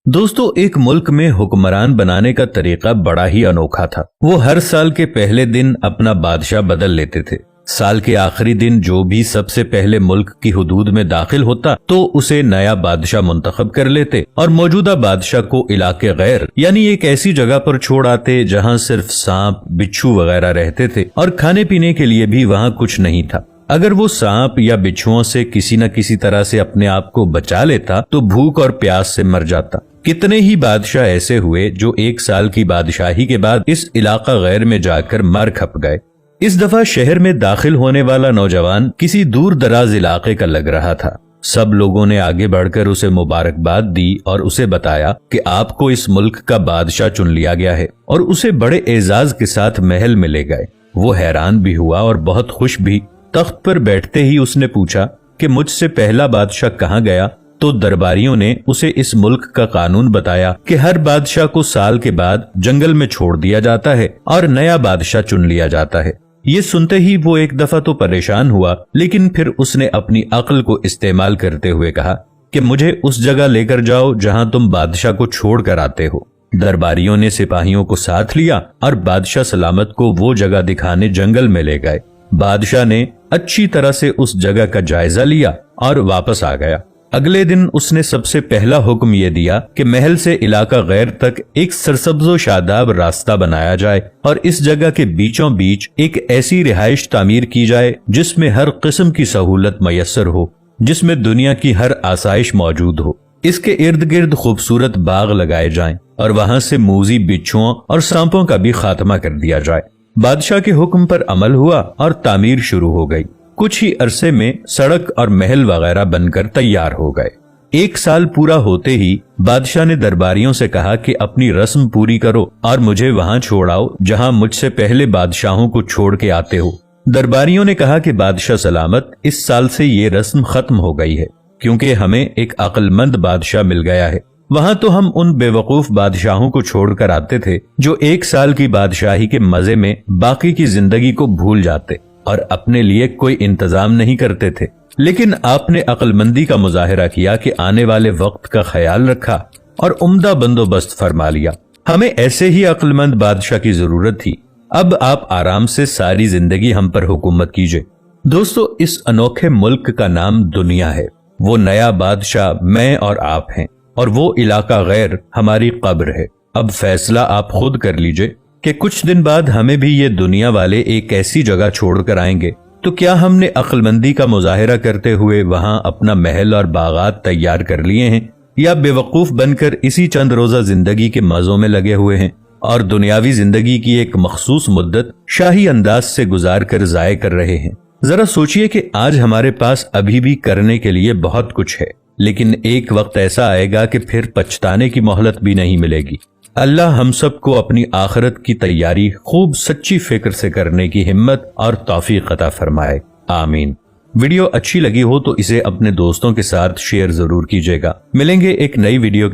दोस्तों, एक मुल्क में हुक्मरान बनाने का तरीका बड़ा ही अनोखा था। वो हर साल के पहले दिन अपना बादशाह बदल लेते थे। साल के आखिरी दिन जो भी सबसे पहले मुल्क की हुदूद में दाखिल होता तो उसे नया बादशाह मुंतखब कर लेते और मौजूदा बादशाह को इलाके गैर यानी एक ऐसी जगह पर छोड़ आते जहां सिर्फ सांप, बिच्छू वगैरह रहते थे और खाने पीने के लिए भी वहां कुछ नहीं था। अगर वो सांप या बिच्छुओं से किसी न किसी तरह से अपने आप को बचा लेता तो भूख और प्यास से मर जाता। कितने ही बादशाह ऐसे हुए जो एक साल की बादशाही के बाद इस इलाका गैर में जाकर मर खप गए। इस दफा शहर में दाखिल होने वाला नौजवान किसी दूर दराज इलाके का लग रहा था। सब लोगों ने आगे बढ़कर उसे मुबारकबाद दी और उसे बताया कि आपको इस मुल्क का बादशाह चुन लिया गया है और उसे बड़े एजाज के साथ महल में ले गए। वो हैरान भी हुआ और बहुत खुश भी। तख्त पर बैठते ही उसने पूछा कि मुझसे पहला बादशाह कहाँ गया? तो दरबारियों ने उसे इस मुल्क का कानून बताया कि हर बादशाह को साल के बाद जंगल में छोड़ दिया जाता है और नया बादशाह चुन लिया जाता है। ये सुनते ही वो एक दफा तो परेशान हुआ, लेकिन फिर उसने अपनी अक्ल को इस्तेमाल करते हुए कहा कि मुझे उस जगह लेकर जाओ जहां तुम बादशाह को छोड़ कर आते हो। दरबारियों ने सिपाहियों को साथ लिया और बादशाह सलामत को वो जगह दिखाने जंगल में ले गए। बादशाह ने अच्छी तरह से उस जगह का जायजा लिया और वापस आ गया। अगले दिन उसने सबसे पहला हुक्म ये दिया कि महल से इलाका गैर तक एक सरसब्जो शादाब रास्ता बनाया जाए और इस जगह के बीचों बीच एक ऐसी रिहाइश तामीर की जाए जिसमें हर किस्म की सहूलत मयसर हो, जिसमें दुनिया की हर आसाइश मौजूद हो। इसके इर्द गिर्द खूबसूरत बाग लगाए जाएं और वहां से मूजी, बिच्छुओं और सांपों का भी खात्मा कर दिया जाए। बादशाह के हुक्म पर अमल हुआ और तामीर शुरू हो गई। कुछ ही अरसे में सड़क और महल वगैरह बनकर तैयार हो गए। एक साल पूरा होते ही बादशाह ने दरबारियों से कहा कि अपनी रस्म पूरी करो और मुझे वहां छोड़ाओ जहां मुझसे पहले बादशाहों को छोड़ के आते हो। दरबारियों ने कहा कि बादशाह सलामत, इस साल से ये रस्म खत्म हो गई है क्योंकि हमें एक अक्लमंद बादशाह मिल गया है। वहां तो हम उन बेवकूफ बादशाहों को छोड़कर आते थे जो एक साल की बादशाही के मजे में बाकी की जिंदगी को भूल जाते और अपने लिए कोई इंतजाम नहीं करते थे। लेकिन आपने अक्लमंदी का मुजाहिरा किया कि आने वाले वक्त का ख्याल रखा और उम्दा बंदोबस्त फरमा लिया। हमें ऐसे ही अक्लमंद बादशाह की जरूरत थी। अब आप आराम से सारी जिंदगी हम पर हुकूमत कीजिए। दोस्तों, इस अनोखे मुल्क का नाम दुनिया है। वो नया बादशाह मैं और आप हैं और वो इलाका गैर हमारी कब्र है। अब फैसला आप खुद कर लीजिए कि कुछ दिन बाद हमें भी ये दुनिया वाले एक ऐसी जगह छोड़कर आएंगे, तो क्या हमने अक्लमंदी का मुजाहिरा करते हुए वहां अपना महल और बागात तैयार कर लिए हैं या बेवकूफ बनकर इसी चंद रोजा जिंदगी के मजों में लगे हुए हैं और दुनियावी जिंदगी की एक मखसूस मुद्दत शाही अंदाज से गुजार कर जाये कर रहे हैं। जरा सोचिए कि आज हमारे पास अभी भी करने के लिए बहुत कुछ है, लेकिन एक वक्त ऐसा आएगा कि फिर पछताने की मोहलत भी नहीं मिलेगी। अल्लाह हम सबको अपनी आखिरत की तैयारी खूब सच्ची फिक्र से करने की हिम्मत और तौफीक अता फरमाए। आमीन। वीडियो अच्छी लगी हो तो इसे अपने दोस्तों के साथ शेयर जरूर कीजिएगा। मिलेंगे एक नई वीडियो